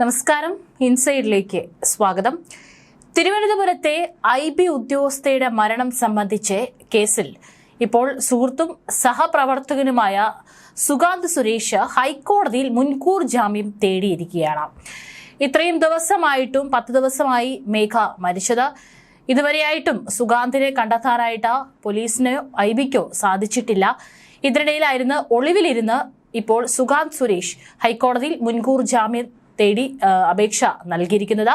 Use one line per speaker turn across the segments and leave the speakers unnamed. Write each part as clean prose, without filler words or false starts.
നമസ്കാരം. ഇൻസൈഡിലേക്ക് സ്വാഗതം. തിരുവനന്തപുരത്തെ IB ഉദ്യോഗസ്ഥയുടെ മരണം സംബന്ധിച്ച് കേസിൽ ഇപ്പോൾ സുഹൃത്തും സഹപ്രവർത്തകനുമായ സുഗാന്ത് സുരേഷ് ഹൈക്കോടതിയിൽ മുൻകൂർ ജാമ്യം തേടിയിരിക്കുകയാണ്. ഇത്രയും ദിവസമായിട്ടും 10 ദിവസമായി മേഘ മരിച്ചത്. ഇതുവരെയായിട്ടും സുഗാന്തിനെ കണ്ടെത്താനായിട്ട് പോലീസിനോ IBക്കോ സാധിച്ചിട്ടില്ല. ഇതിനിടയിലായിരുന്നു ഒളിവിലിരുന്ന് ഇപ്പോൾ സുഗാന്ത് സുരേഷ് ഹൈക്കോടതിയിൽ മുൻകൂർ ജാമ്യം തേടി അപേക്ഷ നൽകിയിരിക്കുന്നത്.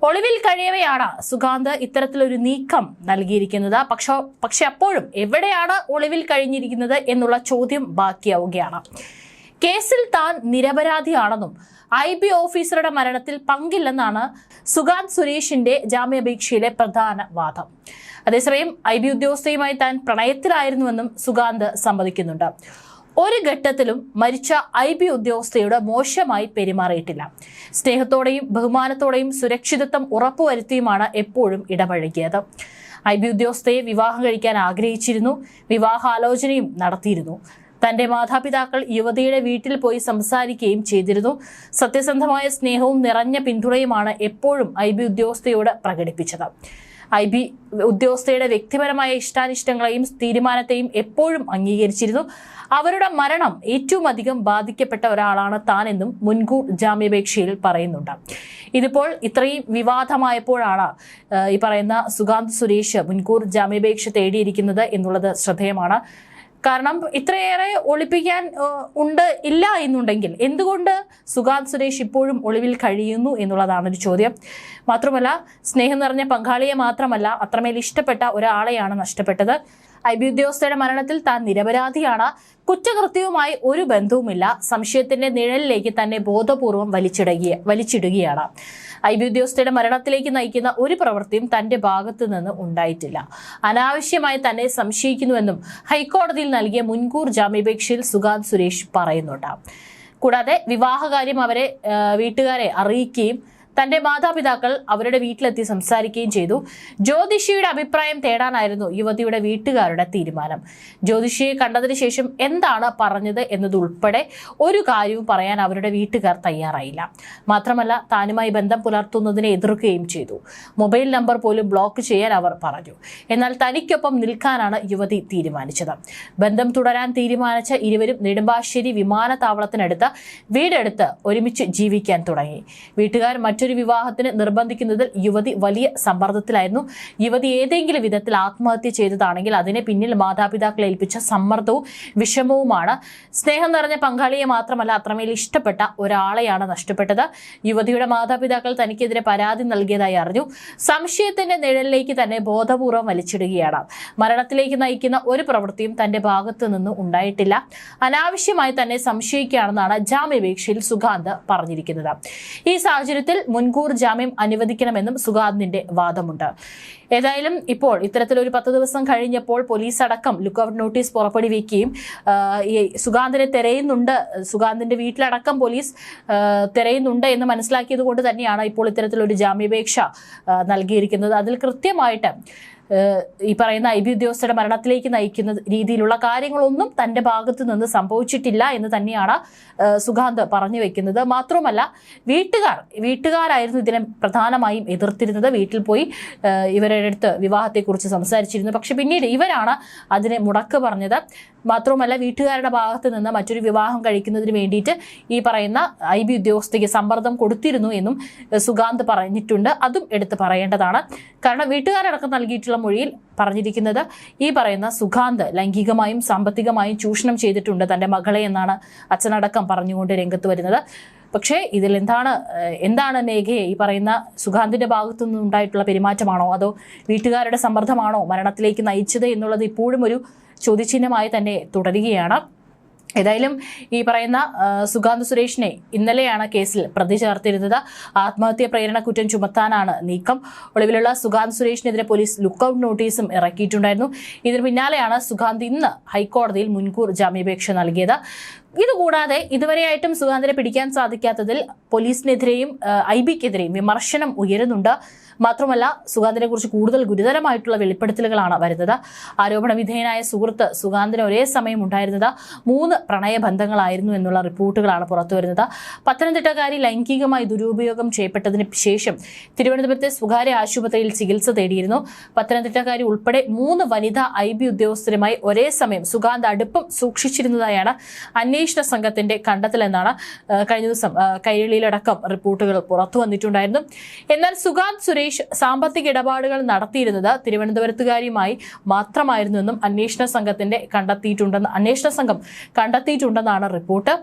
ഒളിവിൽ കഴിയവെയാണ് സുഗാന്ത് ഇത്തരത്തിലൊരു നീക്കം നൽകിയിരിക്കുന്നത്. പക്ഷെ അപ്പോഴും എവിടെയാണ് ഒളിവിൽ കഴിഞ്ഞിരിക്കുന്നത് എന്നുള്ള ചോദ്യം ബാക്കിയാവുകയാണ്. കേസിൽ താൻ നിരപരാധിയാണെന്നും IB ഓഫീസറുടെ മരണത്തിൽ പങ്കില്ലെന്നാണ് സുഗാന്ത് സുരേഷിന്റെ ജാമ്യാപേക്ഷയിലെ പ്രധാന വാദം. അതേസമയം IB ഉദ്യോഗസ്ഥയുമായി താൻ പ്രണയത്തിലായിരുന്നുവെന്നും സുഗാന്ത് സമ്മതിക്കുന്നുണ്ട്. ഒരു ഘട്ടത്തിലും മരിച്ച IB ഉദ്യോഗസ്ഥയോട് മോശമായി പെരുമാറിയിട്ടില്ല. സ്നേഹത്തോടെയും ബഹുമാനത്തോടെയും സുരക്ഷിതത്വം ഉറപ്പുവരുത്തിയുമാണ് എപ്പോഴും ഇടപഴകിയത്. IB ഉദ്യോഗസ്ഥയെ വിവാഹം കഴിക്കാൻ ആഗ്രഹിച്ചിരുന്നു. വിവാഹാലോചനയും നടത്തിയിരുന്നു. തന്റെ മാതാപിതാക്കൾ യുവതിയുടെ വീട്ടിൽ പോയി സംസാരിക്കുകയും ചെയ്തിരുന്നു. സത്യസന്ധമായ സ്നേഹവും നിറഞ്ഞ പിന്തുണയുമാണ് എപ്പോഴും IB ഉദ്യോഗസ്ഥയോട് പ്രകടിപ്പിച്ചത്. IB ഉദ്യോഗസ്ഥയുടെ വ്യക്തിപരമായ ഇഷ്ടാനിഷ്ടങ്ങളെയും തീരുമാനത്തെയും എപ്പോഴും അംഗീകരിച്ചിരുന്നു. അവരുടെ മരണം ഏറ്റവും അധികം ബാധിക്കപ്പെട്ട ഒരാളാണ് താനെന്നും മുൻകൂർ ജാമ്യാപേക്ഷയിൽ പറയുന്നുണ്ട്. ഇതിപ്പോൾ ഇത്രയും വിവാദമായപ്പോഴാണ് ഈ പറയുന്ന സുഗാന്ത് സുരേഷ് മുൻകൂർ ജാമ്യാപേക്ഷ തേടിയിരിക്കുന്നത് എന്നുള്ളത് ശ്രദ്ധേയമാണ്. കാരണം ഇത്രയേറെ ഒളിപ്പിക്കാൻ ഇല്ല എന്നുണ്ടെങ്കിൽ എന്തുകൊണ്ട് സുഗാന്ത് സുരേഷ് ഇപ്പോഴും ഒളിവിൽ കഴിയുന്നു എന്നുള്ളതാണ് ഒരു ചോദ്യം. മാത്രമല്ല, സ്നേഹം നിറഞ്ഞ പങ്കാളിയെ മാത്രമല്ല, അത്രമേൽ ഇഷ്ടപ്പെട്ട ഒരാളെയാണ് നഷ്ടപ്പെട്ടത്. IB ഉദ്യോഗസ്ഥയുടെ മരണത്തിൽ താൻ നിരപരാധിയാണ്. കുറ്റകൃത്യവുമായി ഒരു ബന്ധവുമില്ല. സംശയത്തിന്റെ നിഴലിലേക്ക് തന്നെ ബോധപൂർവം വലിച്ചിടുകയാണ്. IB ഉദ്യോഗസ്ഥയുടെ മരണത്തിലേക്ക് നയിക്കുന്ന ഒരു പ്രവൃത്തിയും തന്റെ ഭാഗത്തു നിന്ന് ഉണ്ടായിട്ടില്ല. അനാവശ്യമായി തന്നെ സംശയിക്കുന്നുവെന്നും ഹൈക്കോടതിയിൽ നൽകിയ മുൻകൂർ ജാമ്യാപേക്ഷയിൽ സുഗാന്ത് സുരേഷ് പറയുന്നുണ്ട്. കൂടാതെ വിവാഹകാര്യം വീട്ടുകാരെ അറിയിക്കുകയും തന്റെ മാതാപിതാക്കൾ അവരുടെ വീട്ടിലെത്തി സംസാരിക്കുകയും ചെയ്തു. ജ്യോതിഷിയുടെ അഭിപ്രായം തേടാനായിരുന്നു യുവതിയുടെ വീട്ടുകാരുടെ തീരുമാനം. ജ്യോതിഷിയെ കണ്ടതിന് ശേഷം എന്താണ് പറഞ്ഞത് എന്നതുൾപ്പെടെ ഒരു കാര്യവും പറയാൻ അവരുടെ വീട്ടുകാർ തയ്യാറായില്ല. മാത്രമല്ല, താനുമായി ബന്ധം പുലർത്തുന്നതിനെ എതിർക്കുകയും ചെയ്തു. മൊബൈൽ നമ്പർ പോലും ബ്ലോക്ക് ചെയ്യാൻ അവർ പറഞ്ഞു. എന്നാൽ തനിക്കൊപ്പം നിൽക്കാനാണ് യുവതി തീരുമാനിച്ചത്. ബന്ധം തുടരാൻ തീരുമാനിച്ച ഇരുവരും നെടുമ്പാശ്ശേരി വിമാനത്താവളത്തിനടുത്ത് വീടെടുത്ത് ഒരുമിച്ച് ജീവിക്കാൻ തുടങ്ങി. വീട്ടുകാർ മറ്റൊരു വിവാഹത്തിന് നിർബന്ധിക്കുന്നതിൽ യുവതി വലിയ സമ്മർദ്ദത്തിലായിരുന്നു. യുവതി ഏതെങ്കിലും വിധത്തിൽ ആത്മഹത്യ ചെയ്തതാണെങ്കിൽ അതിനെ പിന്നിൽ മാതാപിതാക്കളെ ഏൽപ്പിച്ച സമ്മർദ്ദവും വിഷമവുമാണ്. സ്നേഹം നിറഞ്ഞ പങ്കാളിയെ മാത്രമല്ല, അത്രമേൽ ഇഷ്ടപ്പെട്ട ഒരാളെയാണ് നഷ്ടപ്പെട്ടത്. യുവതിയുടെ മാതാപിതാക്കൾ തനിക്കെതിരെ പരാതി നൽകിയതായി അറിഞ്ഞു. സംശയത്തിന്റെ നിഴലിലേക്ക് തന്നെ ബോധപൂർവം വലിച്ചിടുകയാണ്. മരണത്തിലേക്ക് നയിക്കുന്ന ഒരു പ്രവൃത്തിയും തന്റെ ഭാഗത്തു നിന്ന് ഉണ്ടായിട്ടില്ല. അനാവശ്യമായി തന്നെ സംശയിക്കുകയാണെന്നാണ് ജാമ്യാപേക്ഷയിൽ സുഗാന്ത് പറഞ്ഞിരിക്കുന്നത്. ഈ സാഹചര്യത്തിൽ മുൻകൂർ ജാമ്യം അനുവദിക്കണമെന്നും സുഗാന്തിന്റെ വാദമുണ്ട്. ഏതായാലും ഇപ്പോൾ ഇത്തരത്തിലൊരു 10 ദിവസം കഴിഞ്ഞപ്പോൾ പോലീസ് അടക്കം ലുക്കൌട്ട് നോട്ടീസ് പുറപ്പെടുവിക്കുകയും സുഗാന്തിനെ തെരയുന്നുണ്ട്, സുഗാന്തിന്റെ വീട്ടിലടക്കം പോലീസ് തെരയുന്നുണ്ട് എന്ന് മനസ്സിലാക്കിയത് കൊണ്ട് തന്നെയാണ് ഇപ്പോൾ ഇത്തരത്തിലൊരു ജാമ്യാപേക്ഷ നൽകിയിരിക്കുന്നത്. അതിൽ കൃത്യമായിട്ട് ഈ പറയുന്ന IB ഉദ്യോഗസ്ഥരുടെ മരണത്തിലേക്ക് നയിക്കുന്ന രീതിയിലുള്ള കാര്യങ്ങളൊന്നും തന്റെ ഭാഗത്ത് നിന്ന് സംഭവിച്ചിട്ടില്ല എന്ന് തന്നെയാണ് സുഗാന്ത് പറഞ്ഞു വെക്കുന്നത്. മാത്രമല്ല, വീട്ടുകാരായിരുന്നു ഇതിനെ പ്രധാനമായും എതിർത്തിരുന്നത്. വീട്ടിൽ പോയി ഇവരുടെ അടുത്ത് വിവാഹത്തെക്കുറിച്ച് സംസാരിച്ചിരുന്നു. പക്ഷെ പിന്നീട് ഇവരാണ് അതിനെ മുടക്ക് പറഞ്ഞത്. മാത്രമല്ല, വീട്ടുകാരുടെ ഭാഗത്ത് നിന്ന് മറ്റൊരു വിവാഹം കഴിക്കുന്നതിന് വേണ്ടിയിട്ട് ഈ പറയുന്ന IB ഉദ്യോഗസ്ഥയ്ക്ക് സമ്മർദ്ദം കൊടുത്തിരുന്നു എന്നും സുഗാന്ത് പറഞ്ഞിട്ടുണ്ട്. അതും എടുത്ത് പറയേണ്ടതാണ്. കാരണം വീട്ടുകാരടക്കം നൽകിയിട്ടുള്ള മൊഴിയിൽ പറഞ്ഞിരിക്കുന്നത് ഈ പറയുന്ന സുഗാന്ത് ലൈംഗികമായും സാമ്പത്തികമായും ചൂഷണം ചെയ്തിട്ടുണ്ട് തന്റെ മകളെ എന്നാണ് അച്ഛനടക്കം പറഞ്ഞുകൊണ്ട് രംഗത്ത് വരുന്നത്. പക്ഷേ ഇതിൽ എന്താണ് മേഘയെ ഈ പറയുന്ന സുഗാന്തിന്റെ ഭാഗത്തു നിന്നുണ്ടായിട്ടുള്ള പെരുമാറ്റമാണോ അതോ വീട്ടുകാരുടെ സമ്മർദ്ദമാണോ മരണത്തിലേക്ക് നയിച്ചത് എന്നുള്ളത് ഇപ്പോഴും ഒരു ചോദ്യചിഹ്നമായി തന്നെ തുടരുകയാണ്. ഏതായാലും ഈ പറയുന്ന സുഗാന്ത് സുരേഷിനെ ഇന്നലെയാണ് കേസിൽ പ്രതി ചേർത്തിരുന്നത്. ആത്മഹത്യ പ്രേരണ കുറ്റം ചുമത്താനാണ് നീക്കം. ഒളിവിലുള്ള സുഗാന്ത് സുരേഷിനെതിരെ പോലീസ് ലുക്കൌട്ട് നോട്ടീസും ഇറക്കിയിട്ടുണ്ടായിരുന്നു. ഇതിന് പിന്നാലെയാണ് സുഗാന്ത് ഇന്ന് ഹൈക്കോടതിയിൽ മുൻകൂർ ജാമ്യാപേക്ഷ നൽകിയത്. ഇതുകൂടാതെ ഇതുവരെയായിട്ടും സുഗാന്തിനെ പിടിക്കാൻ സാധിക്കാത്തതിൽ പോലീസിനെതിരെയും IBക്കെതിരെയും വിമർശനം ഉയരുന്നുണ്ട്. മാത്രമല്ല സുഗാന്തിനെ കുറിച്ച് കൂടുതൽ ഗുരുതരമായിട്ടുള്ള വെളിപ്പെടുത്തലുകളാണ് വരുന്നത്. ആരോപണ വിധേയനായ സുഹൃത്ത് സുഗാന്തിന് ഒരേ സമയം ഉണ്ടായിരുന്നത് 3 പ്രണയബന്ധങ്ങളായിരുന്നു എന്നുള്ള റിപ്പോർട്ടുകളാണ് പുറത്തുവരുന്നത്. പത്തനംതിട്ടക്കാരി ലൈംഗികമായി ദുരുപയോഗം ചെയ്യപ്പെട്ടതിന് ശേഷം തിരുവനന്തപുരത്തെ സ്വകാര്യ ആശുപത്രിയിൽ ചികിത്സ തേടിയിരുന്നു. പത്തനംതിട്ടക്കാരി ഉൾപ്പെടെ 3 വനിതാ IB ഉദ്യോഗസ്ഥരുമായി ഒരേ സമയം സുഗാന്ത് അടുപ്പം സൂക്ഷിച്ചിരുന്നതായാണ് അന്വേഷണ സംഘത്തിന്റെ കണ്ടെത്തലെന്നാണ് കഴിഞ്ഞ ദിവസം കൈരളിയിലടക്കം റിപ്പോർട്ടുകൾ പുറത്തു വന്നിട്ടുണ്ടായിരുന്നു. എന്നാൽ സുഗാന്ത് സുരേഷ് സാമ്പത്തിക ഇടപാടുകൾ നടത്തിയിരുന്നത് തിരുവനന്തപുരത്തുകാരിയുമായി മാത്രമായിരുന്നുവെന്നും അന്വേഷണ സംഘം കണ്ടെത്തിയിട്ടുണ്ടെന്നാണ് റിപ്പോർട്ട്.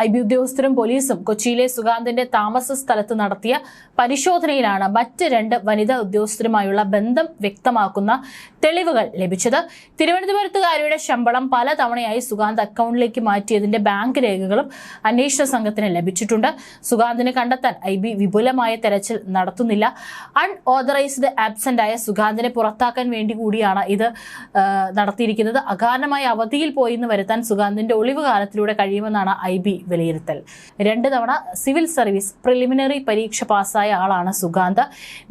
IB ഉദ്യോഗസ്ഥരും പോലീസും കൊച്ചിയിലെ സുഗാന്തിന്റെ താമസ സ്ഥലത്ത് നടത്തിയ പരിശോധനയിലാണ് മറ്റ് 2 വനിതാ ഉദ്യോഗസ്ഥരുമായുള്ള ബന്ധം വ്യക്തമാക്കുന്ന തെളിവുകൾ ലഭിച്ചത്. തിരുവനന്തപുരത്തുകാരിയുടെ ശമ്പളം പലതവണയായി സുഗാന്ത് അക്കൗണ്ടിലേക്ക് മാറ്റിയതിന്റെ ബാങ്ക് രേഖകളും അന്വേഷണ സംഘത്തിന് ലഭിച്ചിട്ടുണ്ട്. സുഗാന്തിനെ കണ്ടെത്താൻ IB വിപുലമായ തെരച്ചിൽ നടത്തുന്നില്ല. അൺഓതറൈസ്ഡ് ആബ്സെന്റ് ആയ സുഗാന്തിനെ പുറത്താക്കാൻ വേണ്ടി കൂടിയാണ് ഇത് നടത്തിയിരിക്കുന്നത്. അകാരണമായി അവധിയിൽ പോയിന്ന് വരുത്താൻ സുഗാന്തിന്റെ ഒളിവ് കാലത്തിലൂടെ കഴിയുമെന്നാണ് IB വിലയിരുത്തൽ. 2 തവണ സിവിൽ സർവീസ് പ്രിലിമിനറി പരീക്ഷ പാസ്സായ ആളാണ് സുഗാന്ത്.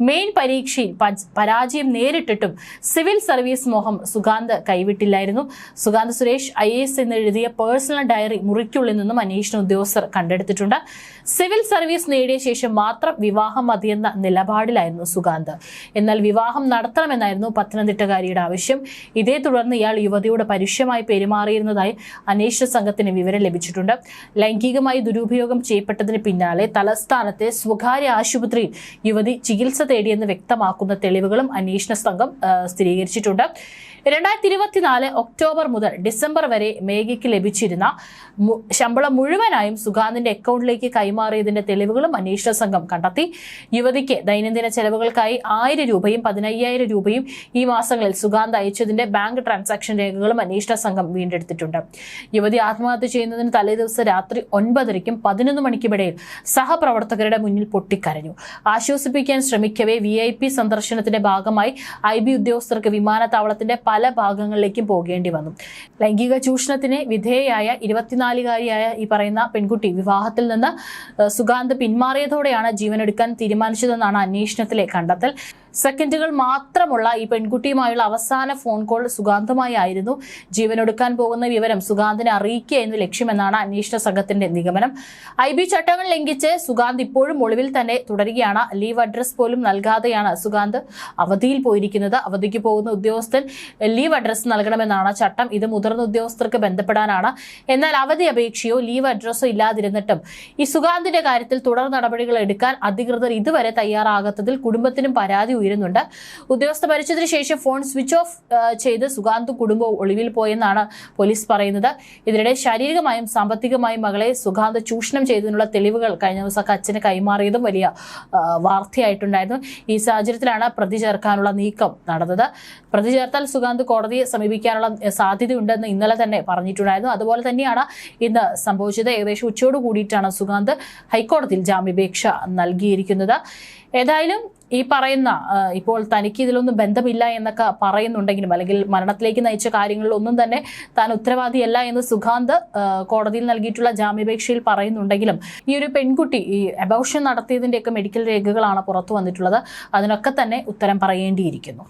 മെയിൻ പരീക്ഷയിൽ പരാജയം നേരിട്ടിട്ടും സിവിൽ സർവീസ് മോഹം സുഗാന്ത് കൈവിട്ടില്ലായിരുന്നു. സുഗാന്ത് സുരേഷ് IAS എന്ന് എഴുതിയ പേഴ്സണൽ ഡയറി മുറിക്കുള്ളിൽ നിന്നും അന്വേഷണ ഉദ്യോഗസ്ഥർ കണ്ടെടുത്തിട്ടുണ്ട്. സിവിൽ സർവീസ് നേടിയ ശേഷം മാത്രം വിവാഹം മതിയെന്ന നിലപാടിലായിരുന്നു സുഗാന്ത്. എന്നാൽ വിവാഹം നടത്തണമെന്നായിരുന്നു പത്തനംതിട്ടക്കാരിയുടെ ആവശ്യം. ഇതേ തുടർന്ന് ഇയാൾ യുവതിയോട് പരുഷമായി പെരുമാറിയിരുന്നതായി അന്വേഷണ സംഘത്തിന് വിവരം ലഭിച്ചിട്ടുണ്ട്. ലൈംഗികമായി ദുരുപയോഗം ചെയ്യപ്പെട്ടതിന് പിന്നാലെ തലസ്ഥാനത്തെ സ്വകാര്യ ആശുപത്രിയിൽ യുവതി ചികിത്സ തേടിയെന്ന് വ്യക്തമാക്കുന്ന തെളിവുകളും അന്വേഷണ സംഘം സ്ഥിരീകരിച്ചിട്ടുണ്ട്. 2024 ഒക്ടോബർ മുതൽ ഡിസംബർ വരെ മേഘയ്ക്ക് ലഭിച്ചിരുന്ന ശമ്പളം മുഴുവനായും സുഗാന്തിന്റെ അക്കൗണ്ടിലേക്ക് കൈമാറിയതിന്റെ തെളിവുകളും അന്വേഷണ സംഘം കണ്ടെത്തി. യുവതിക്ക് ദൈനംദിന ചെലവുകൾക്കായി 1000 രൂപയും 15,000 രൂപയും ഈ മാസങ്ങളിൽ സുഗാന്ത് അയച്ചതിന്റെ ബാങ്ക് ട്രാൻസാക്ഷൻ രേഖകളും അന്വേഷണ സംഘം വീണ്ടെടുത്തിട്ടുണ്ട്. യുവതി ആത്മഹത്യ ചെയ്യുന്നതിന് തലേദിവസം രാത്രി 9:30ക്കും 11 മണിക്കുമിടയിൽ സഹപ്രവർത്തകരുടെ മുന്നിൽ പൊട്ടിക്കരഞ്ഞു. ആശ്വസിപ്പിക്കാൻ ശ്രമിക്കവേ VIP സന്ദർശനത്തിന്റെ ഭാഗമായി IB ഉദ്യോഗസ്ഥർക്ക് വിമാനത്താവളത്തിന്റെ പല ഭാഗങ്ങളിലേക്കും പോകേണ്ടി വന്നു. ലൈംഗിക ചൂഷണത്തിന് വിധേയയായ 24-കാരിയായ ഈ പറയുന്ന പെൺകുട്ടി വിവാഹത്തിൽ നിന്ന് സുഗാന്ത് പിന്മാറിയതോടെയാണ് ജീവനെടുക്കാൻ തീരുമാനിച്ചതെന്നാണ് അന്വേഷണത്തിലെ കണ്ടെത്തൽ. സെക്കൻഡുകൾ മാത്രമുള്ള ഈ പെൺകുട്ടിയുമായുള്ള അവസാന ഫോൺ കോൾ സുഗാന്തുമായി ആയിരുന്നു. ജീവനൊടുക്കാൻ പോകുന്ന വിവരം സുഗാന്തിനെ അറിയിക്കുക എന്ന് ലക്ഷ്യമെന്നാണ് അന്വേഷണ സംഘത്തിന്റെ നിഗമനം. IB ചട്ടങ്ങൾ ലംഘിച്ച് സുഗാന്ത് ഇപ്പോഴും ഒളിവിൽ തന്നെ തുടരുകയാണ്. ലീവ് അഡ്രസ് പോലും നൽകാതെയാണ് സുഗാന്ത് അവധിയിൽ പോയിരിക്കുന്നത്. അവധിക്ക് പോകുന്ന ഉദ്യോഗസ്ഥൻ ലീവ് അഡ്രസ് നൽകണമെന്നാണ് ചട്ടം. ഇത് മുതിർന്ന ഉദ്യോഗസ്ഥർക്ക് ബന്ധപ്പെടാനാണ്. എന്നാൽ അവധി അപേക്ഷയോ ലീവ് അഡ്രസ്സോ ഇല്ലാതിരുന്നിട്ടും ഈ സുഗാന്തിന്റെ കാര്യത്തിൽ തുടർ നടപടികൾ എടുക്കാൻ അധികൃതർ ഇതുവരെ തയ്യാറാകാത്തതിൽ കുടുംബത്തിനും പരാതി ഉയരുന്നുണ്ട്. ഉദ്യോഗസ്ഥ മരിച്ചതിന് ശേഷം ഫോൺ സ്വിച്ച് ഓഫ് ചെയ്ത് സുഗാന്തും കുടുംബവും ഒളിവിൽ പോയെന്നാണ് പോലീസ് പറയുന്നത്. ഇതിനിടെ ശാരീരികമായും സാമ്പത്തികമായും മകളെ സുഗാന്ത് ചൂഷണം ചെയ്തതിനുള്ള തെളിവുകൾ കഴിഞ്ഞ ദിവസം അച്ഛന് കൈമാറിയതും വലിയ വാർത്തയായിട്ടുണ്ടായിരുന്നു. ഈ സാഹചര്യത്തിലാണ് പ്രതി ചേർക്കാനുള്ള നീക്കം നടന്നത്. പ്രതി ചേർത്താൽ സുഗാന്ത് കോടതിയെ സമീപിക്കാനുള്ള സാധ്യതയുണ്ടെന്ന് ഇന്നലെ തന്നെ പറഞ്ഞിട്ടുണ്ടായിരുന്നു. അതുപോലെ തന്നെയാണ് ഇന്ന് സംഭവിച്ചത്. ഏകദേശം ഉച്ചയോട് കൂടിയിട്ടാണ് സുഗാന്ത് ഹൈക്കോടതിയിൽ ജാമ്യാപേക്ഷ നൽകിയിരിക്കുന്നത്. ഏതായാലും ഈ പറയുന്ന ഇപ്പോൾ തനിക്ക് ഇതിലൊന്നും ബന്ധമില്ല എന്നൊക്കെ പറയുന്നുണ്ടെങ്കിലും അല്ലെങ്കിൽ മരണത്തിലേക്ക് നയിച്ച കാര്യങ്ങളിലൊന്നും തന്നെ താൻ ഉത്തരവാദിയല്ല എന്ന് സുഗാന്ത് കോടതിയിൽ നൽകിയിട്ടുള്ള ജാമ്യാപേക്ഷയിൽ പറയുന്നുണ്ടെങ്കിലും ഈ ഒരു പെൺകുട്ടി ഈ അബോർഷൻ നടത്തിയതിന്റെയൊക്കെ മെഡിക്കൽ രേഖകളാണ് പുറത്തു വന്നിട്ടുള്ളത്. അതിനൊക്കെ തന്നെ ഉത്തരം പറയേണ്ടിയിരിക്കുന്നു.